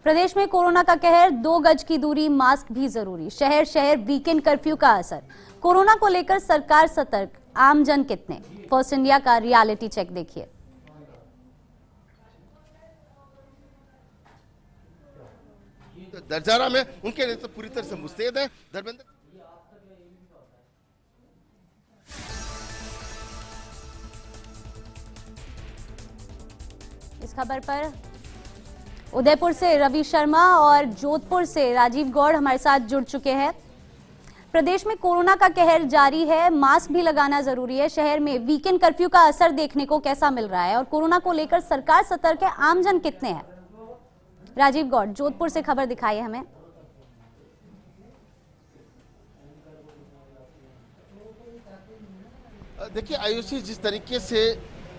प्रदेश में कोरोना का कहर, 2 गज की दूरी, मास्क भी जरूरी। शहर शहर वीकेंड कर्फ्यू का असर। कोरोना को लेकर सरकार सतर्क, आमजन कितने? फर्स्ट इंडिया का रियलिटी चेक देखिए। दरजारा में उनके नेता पूरी तरह से मुस्तैद है। धर्मेंद्र इस खबर पर उदयपुर से रवि शर्मा और जोधपुर से राजीव गौड़ हमारे साथ जुड़ चुके हैं। प्रदेश में कोरोना का कहर जारी है, मास्क भी लगाना जरूरी है। शहर में वीकेंड कर्फ्यू का असर देखने को कैसा मिल रहा है और कोरोना को लेकर सरकार सतर्क है, आमजन कितने हैं? राजीव गौड़ जोधपुर से खबर दिखाइए हमें। देखिए, आयुषी जिस तरीके से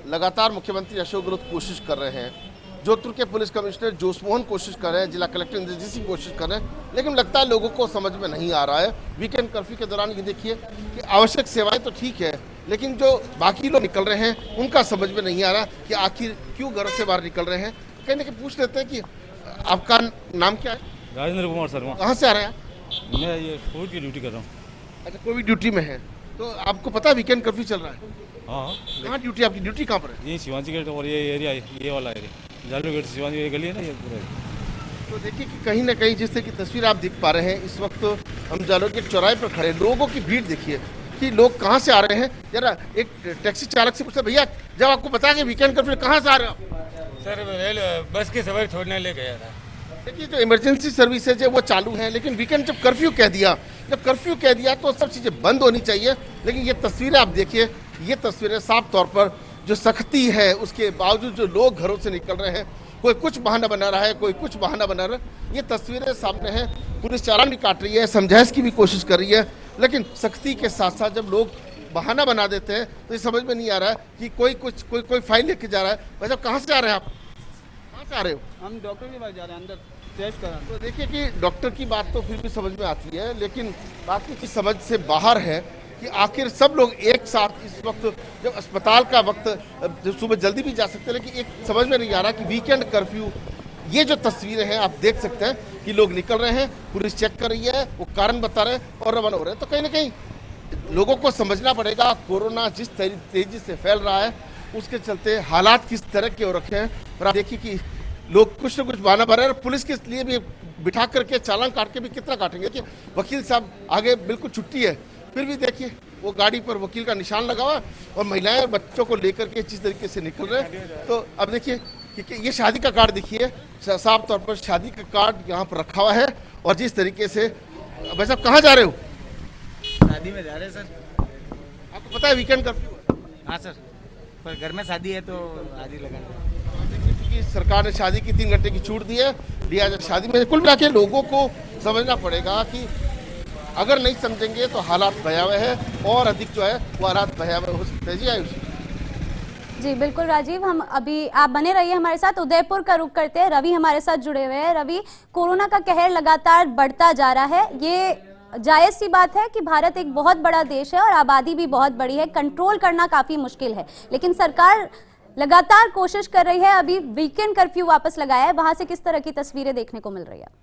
लगातार मुख्यमंत्री अशोक गहलोत कोशिश कर रहे हैं, जोधपुर के पुलिस कमिश्नर जोशमोहन कोशिश कर रहे हैं, जिला कलेक्टर इंद्रजीत सिंह कोशिश कर रहे हैं, लेकिन लगता है लोगों को समझ में नहीं आ रहा है। वीकेंड कर्फ्यू के दौरान ये देखिए कि आवश्यक सेवाएं तो ठीक है, लेकिन जो बाकी लोग निकल रहे हैं उनका समझ में नहीं आ रहा कि आखिर क्यों घरों से बाहर निकल रहे हैं। कहीं ना कहीं पूछ लेते हैं कि आपका नाम क्या है? राजेंद्र कुमार शर्मा। कहाँ से आ रहे हैं? मैं ये कोविड की ड्यूटी कर रहा हूँ। अच्छा, कोविड ड्यूटी में है, तो आपको पता है वीकेंड कर्फ्यू चल रहा है? हाँ। कहाँ ड्यूटी? आपकी ड्यूटी कहाँ पर है? ये शिवाजी गेट और ये एरिया, ये वाला एरिया जालू गेट शिवाजी ये गली है ना, ये पूरा। तो देखिए कि कहीं ना कहीं जिस तरह की तस्वीर आप देख पा रहे हैं, इस वक्त हम जालू गेट चौराहे पर खड़े, लोगों की भीड़ देखिए कि लोग कहाँ से आ रहे हैं। जरा एक टैक्सी चालक से पूछा, भैया जब आपको पता कि वीकेंड कर्फ्यू कहाँ से आ रहे हो? सर रेल बस की सवारी छोड़ने ले गया था। देखिए, जो इमरजेंसी सर्विसेज है वो चालू हैं, लेकिन वीकेंड जब कर्फ्यू कह दिया तो सब चीज़ें बंद होनी चाहिए। लेकिन ये तस्वीरें आप देखिए, ये तस्वीरें साफ तौर पर जो सख्ती है उसके बावजूद जो लोग घरों से निकल रहे हैं, कोई कुछ बहाना बना रहा है, कोई कुछ बहाना बना रहा है। ये तस्वीरें सामने हैं। पुलिस चालान भी काट रही है, समझाइश की भी कोशिश कर रही है, लेकिन सख्ती के साथ साथ जब लोग बहाना बना देते हैं तो ये समझ में नहीं आ रहा है कि कोई फाइल लेके जा रहा है। वैसे कहाँ से आ रहे हैं आप? कहाँ से आ रहे हो? हम डॉक्टर के पास जा रहे हैं, अंदर टेस्ट करा। तो देखिए कि डॉक्टर की बात तो फिर भी समझ में आती है, लेकिन बाकी की समझ से बाहर है कि आखिर सब लोग एक साथ इस वक्त, जब अस्पताल का वक्त, जब सुबह जल्दी भी जा सकते हैं, लेकिन एक समझ में नहीं आ रहा कि वीकेंड कर्फ्यू, ये जो तस्वीरें हैं आप देख सकते हैं कि लोग निकल रहे हैं, पुलिस चेक कर रही है, वो कारण बता रहे हैं और रवाना हो रहे हैं। तो कहीं ना कहीं लोगों को समझना पड़ेगा कोरोना जिस तेजी से फैल रहा है उसके चलते हालात किस तरह के हो रखे हैं। और आप देखिए कि लोग कुछ न कुछ बहाना बना रहे हैं, और पुलिस के लिए भी बिठा करके चालान काट के भी कितना काटेंगे कि वकील साहब आगे बिल्कुल छुट्टी है, फिर भी देखिए वो गाड़ी पर वकील का निशान लगा हुआ और महिलाएं और बच्चों को लेकर के जिस तरीके से निकल रहे हैं। तो अब देखिए कि ये शादी का कार्ड देखिए, साफ तौर पर शादी का कार्ड यहाँ पर रखा हुआ है। और जिस तरीके से, भाई साहब कहाँ जा रहे हो? शादी में जा रहे हैं सर। आपको पता है वीकेंड कर्फ्यू? हाँ सर, पर घर में शादी है तो आज ही लगा। देखिए, क्योंकि सरकार ने शादी की 3 घंटे की छूट दी है, लिया जाए शादी में। कुल मिला के लोगों को समझना पड़ेगा कि अगर नहीं समझेंगे तो हालात भयावह है, और अधिक जो है वो हालात भयावह हो सकते हैं। जी आयुष जी बिल्कुल राजीव, हम अभी आप बने रहिए हमारे साथ। उदयपुर का रुख करते हैं, रवि हमारे साथ जुड़े हुए हैं। रवि, कोरोना का कहर लगातार बढ़ता जा रहा है। ये जायज सी बात है कि भारत एक बहुत बड़ा देश है और आबादी भी बहुत बड़ी है, कंट्रोल करना काफी मुश्किल है, लेकिन सरकार लगातार कोशिश कर रही है। अभी वीकेंड कर्फ्यू वापस लगाया है, वहां से किस तरह की तस्वीरें देखने को मिल रही है?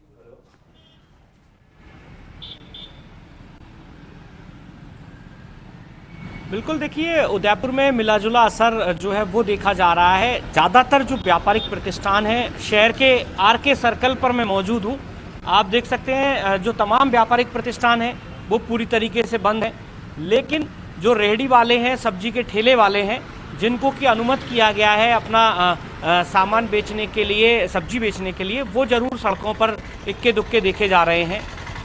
बिल्कुल, देखिए उदयपुर में मिलाजुला असर जो है वो देखा जा रहा है। ज़्यादातर जो व्यापारिक प्रतिष्ठान हैं, शहर के आरके सर्कल पर मैं मौजूद हूँ, आप देख सकते हैं जो तमाम व्यापारिक प्रतिष्ठान हैं वो पूरी तरीके से बंद हैं। लेकिन जो रेहड़ी वाले हैं, सब्जी के ठेले वाले हैं, जिनको कि अनुमति किया गया है अपना सामान बेचने के लिए, सब्जी बेचने के लिए, वो ज़रूर सड़कों पर इक्के दुक्के देखे जा रहे हैं।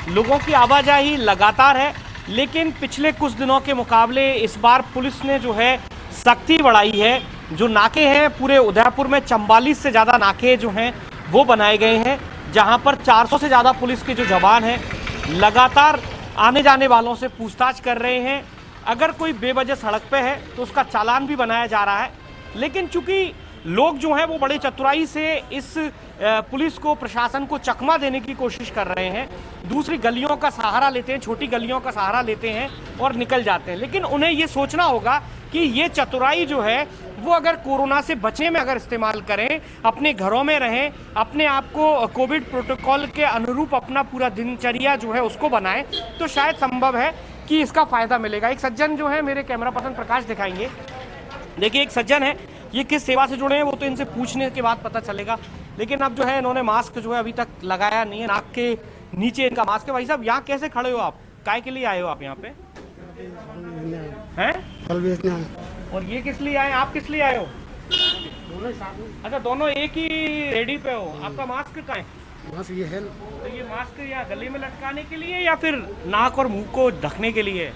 लोगों की आवाजाही लगातार है, लेकिन पिछले कुछ दिनों के मुकाबले इस बार पुलिस ने जो है सख्ती बढ़ाई है। जो नाके हैं पूरे उदयपुर में 44 से ज़्यादा नाके जो हैं वो बनाए गए हैं, जहां पर 400 से ज़्यादा पुलिस के जो जवान हैं लगातार आने जाने वालों से पूछताछ कर रहे हैं। अगर कोई बेवजह सड़क पे है तो उसका चालान भी बनाया जा रहा है। लेकिन चूंकि लोग जो हैं वो बड़े चतुराई से इस पुलिस को, प्रशासन को चकमा देने की कोशिश कर रहे हैं, दूसरी गलियों का सहारा लेते हैं, छोटी गलियों का सहारा लेते हैं और निकल जाते हैं। लेकिन उन्हें ये सोचना होगा कि ये चतुराई जो है वो अगर कोरोना से बचने में अगर इस्तेमाल करें, अपने घरों में रहें, अपने आप को कोविड प्रोटोकॉल के अनुरूप अपना पूरा दिनचर्या जो है उसको बनाएं, तो शायद संभव है कि इसका फायदा मिलेगा। एक सज्जन जो है मेरे कैमरा पर्सन प्रकाश दिखाएंगे। देखिए एक सज्जन है, ये किस सेवा से जुड़े हैं वो तो इनसे पूछने के बाद पता चलेगा, लेकिन अब जो है इन्होंने मास्क जो है अभी तक लगाया नहीं है, नाक के नीचे इनका मास्क है। भाई साहब यहाँ कैसे खड़े हो आप, काय के लिए आए हो आप यहाँ पे? हैं? फल बेचना है। और ये किस लिए आए, आप किस लिए आए हो? अच्छा दोनों एक ही रेडी पे हो। आपका मास्क कहाँ है? मास्क ये है। तो ये मास्क या गले में लटकाने के लिए या फिर नाक और मुंह को ढकने के लिए?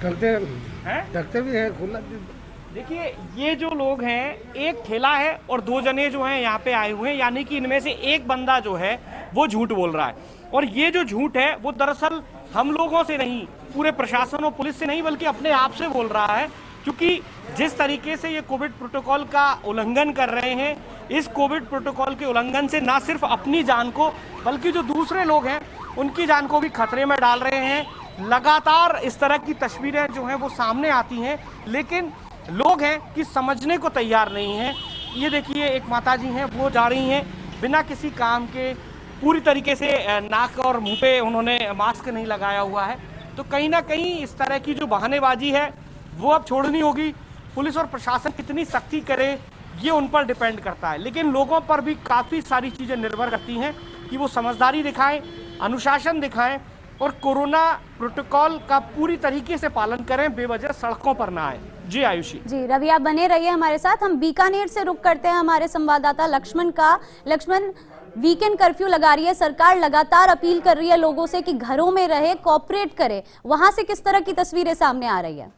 ढकते भी है खुला। देखिए ये जो लोग हैं, एक ठेला है और दो जने जो हैं यहाँ पे आए हुए हैं, यानी कि इनमें से एक बंदा जो है वो झूठ बोल रहा है। और ये जो झूठ है वो दरअसल हम लोगों से नहीं, पूरे प्रशासन और पुलिस से नहीं, बल्कि अपने आप से बोल रहा है, क्योंकि जिस तरीके से ये कोविड प्रोटोकॉल का उल्लंघन कर रहे हैं, इस कोविड प्रोटोकॉल के उल्लंघन से ना सिर्फ अपनी जान को बल्कि जो दूसरे लोग हैं उनकी जान को भी खतरे में डाल रहे हैं। लगातार इस तरह की तस्वीरें जो हैं वो सामने आती हैं, लेकिन लोग हैं कि समझने को तैयार नहीं हैं। ये देखिए एक माताजी हैं, वो जा रही हैं बिना किसी काम के, पूरी तरीके से नाक और मुंह पे उन्होंने मास्क नहीं लगाया हुआ है। तो कहीं ना कहीं इस तरह की जो बहानेबाजी है वो अब छोड़नी होगी। पुलिस और प्रशासन कितनी सख्ती करे ये उन पर डिपेंड करता है, लेकिन लोगों पर भी काफ़ी सारी चीज़ें निर्भर करती हैं कि वो समझदारी दिखाएं, अनुशासन दिखाएं और कोरोना प्रोटोकॉल का पूरी तरीके से पालन करें, बेवजह सड़कों पर ना आए। जी आयुषी। जी रवि, आप बने रहिए हमारे साथ। हम बीकानेर से रुक करते हैं हमारे संवाददाता लक्ष्मण का। लक्ष्मण, वीकेंड कर्फ्यू लगा रही है सरकार, लगातार अपील कर रही है लोगों से कि घरों में रहे, कोऑपरेट करे, वहां से किस तरह की तस्वीरें सामने आ रही है?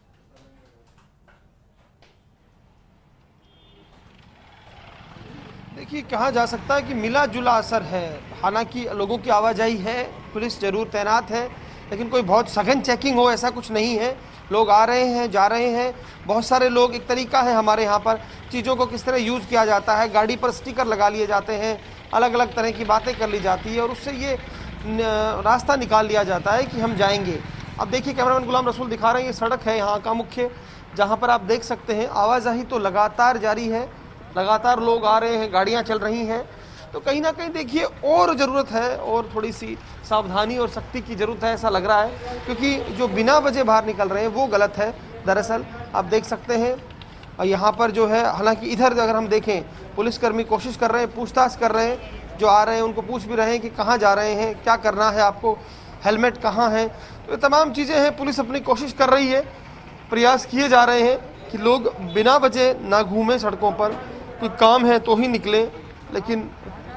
देखिए कहा जा सकता है कि मिला जुला असर है। हालांकि लोगों की आवाजाही है, पुलिस जरूर तैनात है, लेकिन कोई बहुत सघन चेकिंग हो ऐसा कुछ नहीं है। लोग आ रहे हैं, जा रहे हैं। बहुत सारे लोग, एक तरीका है हमारे यहाँ पर चीज़ों को किस तरह यूज़ किया जाता है, गाड़ी पर स्टिकर लगा लिए जाते हैं, अलग अलग तरह की बातें कर ली जाती है और उससे ये रास्ता निकाल लिया जाता है कि हम जाएंगे। अब देखिए कैमरामैन गुलाम रसूल दिखा रहे हैं, ये सड़क है यहाँ का मुख्य, जहाँ पर आप देख सकते हैं आवाजाही तो लगातार जारी है, लगातार लोग आ रहे हैं, गाड़ियाँ चल रही हैं। तो कहीं ना कहीं देखिए और ज़रूरत है, और थोड़ी सी सावधानी और सख्ती की ज़रूरत है ऐसा लग रहा है, क्योंकि जो बिना वजह बाहर निकल रहे हैं वो गलत है। दरअसल आप देख सकते हैं यहाँ पर जो है, हालांकि इधर अगर हम देखें पुलिसकर्मी कोशिश कर रहे हैं, पूछताछ कर रहे हैं, जो आ रहे हैं उनको पूछ भी रहे हैं कि कहाँ जा रहे हैं, क्या करना है आपको, हेलमेट कहाँ है। तो ये तमाम चीज़ें हैं, पुलिस अपनी कोशिश कर रही है, प्रयास किए जा रहे हैं कि लोग बिना वजह ना घूमें सड़कों पर, कोई काम है तो ही निकले, लेकिन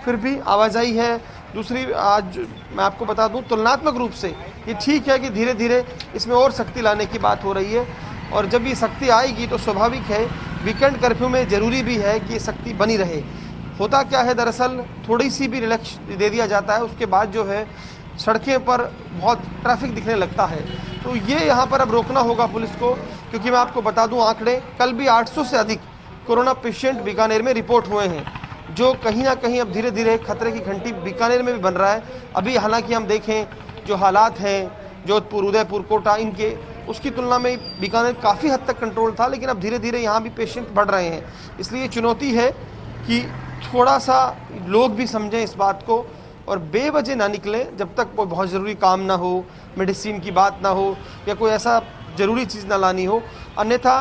फिर भी आवाजाही है। दूसरी, आज मैं आपको बता दूं, तुलनात्मक रूप से ये ठीक है कि धीरे धीरे इसमें और सख्ती लाने की बात हो रही है, और जब ये सख्ती आएगी तो स्वाभाविक है वीकेंड कर्फ्यू में ज़रूरी भी है कि ये सख्ती बनी रहे। होता क्या है, दरअसल थोड़ी सी भी रिलैक्स दे दिया जाता है, उसके बाद जो है सड़कें पर बहुत ट्रैफिक दिखने लगता है। तो ये यहाँ पर अब रोकना होगा पुलिस को, क्योंकि मैं आपको बता दूँ आंकड़े, कल भी 800 से अधिक कोरोना पेशेंट बीकानेर में रिपोर्ट हुए हैं, जो कहीं ना कहीं अब धीरे धीरे खतरे की घंटी बीकानेर में भी बन रहा है। अभी हालांकि हम देखें जो हालात हैं जोधपुर, उदयपुर, कोटा, इनके उसकी तुलना में बीकानेर काफ़ी हद तक कंट्रोल था, लेकिन अब धीरे धीरे यहाँ भी पेशेंट बढ़ रहे हैं। इसलिए चुनौती है कि थोड़ा सा लोग भी समझें इस बात को और बेवजह ना निकलें जब तक कोई बहुत ज़रूरी काम ना हो, मेडिसिन की बात ना हो या कोई ऐसा ज़रूरी चीज़ ना लानी हो। अन्यथा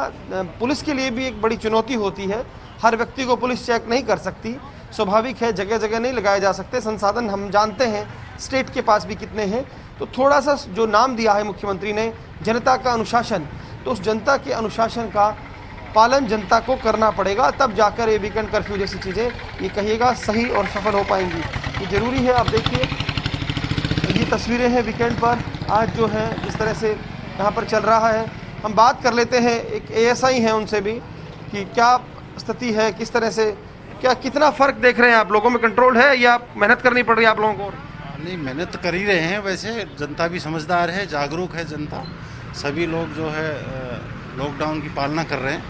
पुलिस के लिए भी एक बड़ी चुनौती होती है, हर व्यक्ति को पुलिस चेक नहीं कर सकती, स्वाभाविक है, जगह जगह नहीं लगाए जा सकते, संसाधन हम जानते हैं स्टेट के पास भी कितने हैं। तो थोड़ा सा जो नाम दिया है मुख्यमंत्री ने, जनता का अनुशासन, तो उस जनता के अनुशासन का पालन जनता को करना पड़ेगा, तब जाकर ये वीकेंड कर्फ्यू जैसी चीज़ें ये कहिएगा सही और सफल हो पाएंगी। ये ज़रूरी है। आप देखिए ये तस्वीरें हैं वीकेंड पर आज जो है जिस तरह से यहाँ पर चल रहा है। हम बात कर लेते हैं एक ASI हैं उनसे भी कि क्या स्थिति है, किस तरह से, क्या कितना फ़र्क देख रहे हैं आप, लोगों में कंट्रोल है या मेहनत करनी पड़ रही है आप लोगों को? नहीं, मेहनत कर ही रहे हैं, वैसे जनता भी समझदार है, जागरूक है जनता, सभी लोग जो है लॉकडाउन की पालना कर रहे हैं,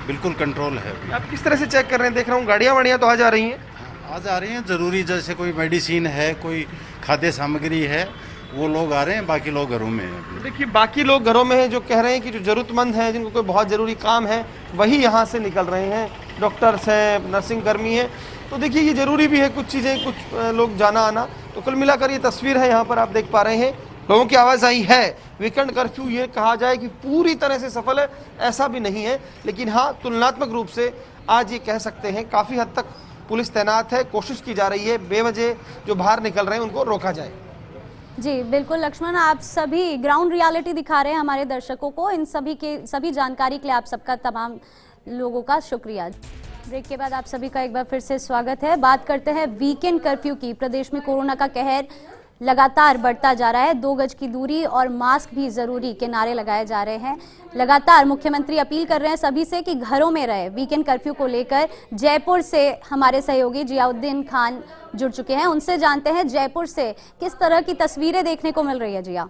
बिल्कुल कंट्रोल है। आप किस तरह से चेक कर रहे हैं? देख रहा हूँ गाड़ियाँ वाड़ियाँ तो आ जा रही हैं। आ जा रही हैं, ज़रूरी जैसे कोई मेडिसिन है, कोई खाद्य सामग्री है, वो लोग आ रहे हैं, बाकी लोग घरों में हैं। देखिए बाकी लोग घरों में हैं, जो कह रहे हैं कि जो ज़रूरतमंद हैं, जिनको कोई बहुत ज़रूरी काम है, वही यहाँ से निकल रहे हैं। डॉक्टर्स हैं, नर्सिंग कर्मी हैं, तो देखिए ये ज़रूरी भी है कुछ चीज़ें, कुछ लोग जाना आना। तो कुल मिलाकर ये तस्वीर है, यहाँ पर आप देख पा रहे हैं लोगों की आवाजाही है। वीकेंड कर्फ्यू ये कहा जाए कि पूरी तरह से सफल है, ऐसा भी नहीं है, लेकिन हाँ तुलनात्मक रूप से आज ये कह सकते हैं काफ़ी हद तक पुलिस तैनात है। कोशिश की जा रही है बेवजह जो बाहर निकल रहे हैं उनको रोका जाए। जी बिल्कुल लक्ष्मण, आप सभी ग्राउंड रियलिटी दिखा रहे हैं हमारे दर्शकों को। इन सभी जानकारी के लिए आप सबका, तमाम लोगों का शुक्रिया। ब्रेक के बाद आप सभी का एक बार फिर से स्वागत है। बात करते हैं वीकेंड कर्फ्यू की। प्रदेश में कोरोना का कहर लगातार बढ़ता जा रहा है। 2 गज की दूरी और मास्क भी जरूरी के नारे लगाए जा रहे हैं। लगातार मुख्यमंत्री अपील कर रहे हैं सभी से कि घरों में रहे। वीकेंड कर्फ्यू को लेकर जयपुर से हमारे सहयोगी जियाउद्दीन खान जुड़ चुके हैं, उनसे जानते हैं जयपुर से किस तरह की तस्वीरें देखने को मिल रही है। जिया,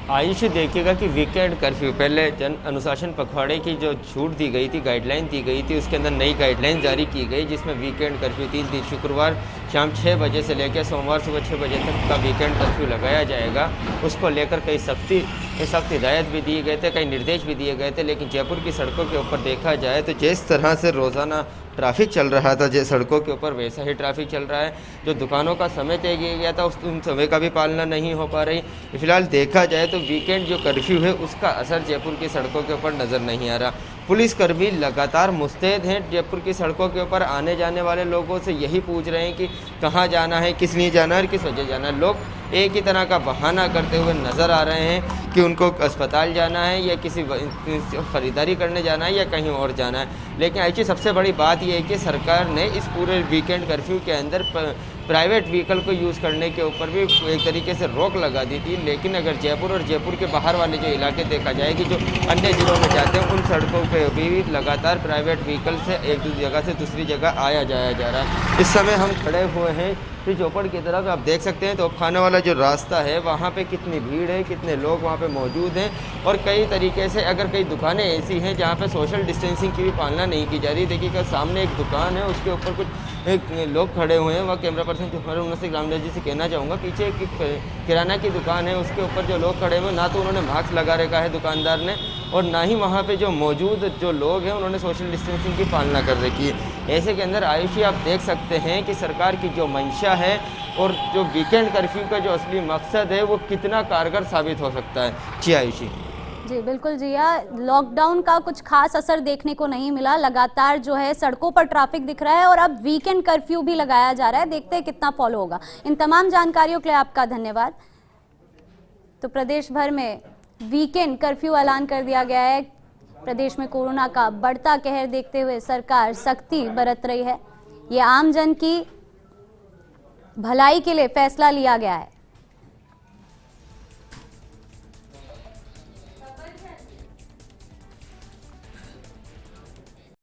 आयुष देखिएगा कि वीकेंड कर्फ्यू, पहले जन अनुशासन पखवाड़े की जो छूट दी गई थी, गाइडलाइन दी गई थी, उसके अंदर नई गाइडलाइन जारी की गई जिसमें वीकेंड कर्फ्यू 3 दिन शुक्रवार शाम 6 बजे से लेकर सोमवार सुबह 6 बजे तक का वीकेंड कर्फ्यू लगाया जाएगा। उसको लेकर कई सख्त हिदायत भी दिए गए थे, कई निर्देश भी दिए गए थे। लेकिन जयपुर की सड़कों के ऊपर देखा जाए तो जिस तरह से रोज़ाना ट्रैफिक चल रहा था जो सड़कों के ऊपर, वैसा ही ट्रैफिक चल रहा है। जो दुकानों का समय तय किया गया था उन समय का भी पालना नहीं हो पा रही। फिलहाल देखा जाए तो वीकेंड जो कर्फ्यू है उसका असर जयपुर की सड़कों के ऊपर नज़र नहीं आ रहा। पुलिसकर्मी लगातार मुस्तैद हैं। जयपुर की सड़कों के ऊपर आने जाने वाले लोगों से यही पूछ रहे हैं कि कहाँ जाना है, किस लिए जाना है और किस वजह जाना है। लोग एक ही तरह का बहाना करते हुए नज़र आ रहे हैं कि उनको अस्पताल जाना है या किसी ख़रीदारी करने जाना है या कहीं और जाना है। लेकिन ऐसी सबसे बड़ी बात यह है कि सरकार ने इस पूरे वीकेंड कर्फ्यू के अंदर प्राइवेट व्हीकल को यूज़ करने के ऊपर भी एक तरीके से रोक लगा दी थी। लेकिन अगर जयपुर और जयपुर के बाहर वाले जो इलाके देखा जाए कि जो अन्य ज़िलों में जाते हैं उन सड़कों पे भी लगातार प्राइवेट व्हीकल से एक जगह से दूसरी जगह आया जाया जा रहा है। इस समय हम खड़े हुए हैं फिर चौपड़ की तरफ, आप देख सकते हैं तोपखाने वाला जो रास्ता है वहाँ पे कितनी भीड़ है, कितने लोग वहाँ पे मौजूद हैं। और कई तरीके से अगर कई दुकानें ऐसी हैं जहाँ पे सोशल डिस्टेंसिंग की भी पालना नहीं की जा रही। देखिएगा सामने एक दुकान है, उसके ऊपर कुछ लोग खड़े हुए हैं। वह कैमरा पर्सन जो हमारे उनसे ग्रामराज जी से कहना चाहूँगा, पीछे एक किराना की दुकान है, उसके ऊपर जो लोग खड़े हुए ना तो उन्होंने मास्क लगा रखा है दुकानदार ने, और ना ही वहाँ पे जो मौजूद जो लोग हैं उन्होंने सोशल डिस्टेंसिंग की पालना कर रखी है। ऐसे के अंदर आयुषी आप देख सकते हैं कि सरकार की जो मंशा है और जो वीकेंड कर्फ्यू का जो असली मकसद है वो कितना कारगर साबित हो सकता है। जी आयुषी। जी बिल्कुल जिया, लॉकडाउन का कुछ खास असर देखने को नहीं मिला। लगातार जो है सड़कों पर ट्रैफिक दिख रहा है और अब वीकेंड कर्फ्यू भी लगाया जा रहा है। देखते हैं कितना फॉलो होगा। इन तमाम जानकारियों के लिए आपका धन्यवाद। तो प्रदेश भर में वीकेंड कर्फ्यू ऐलान कर दिया गया है। प्रदेश में कोरोना का बढ़ता कहर देखते हुए सरकार सख्ती बरत रही है। ये आम जन की भलाई के लिए फैसला लिया गया है।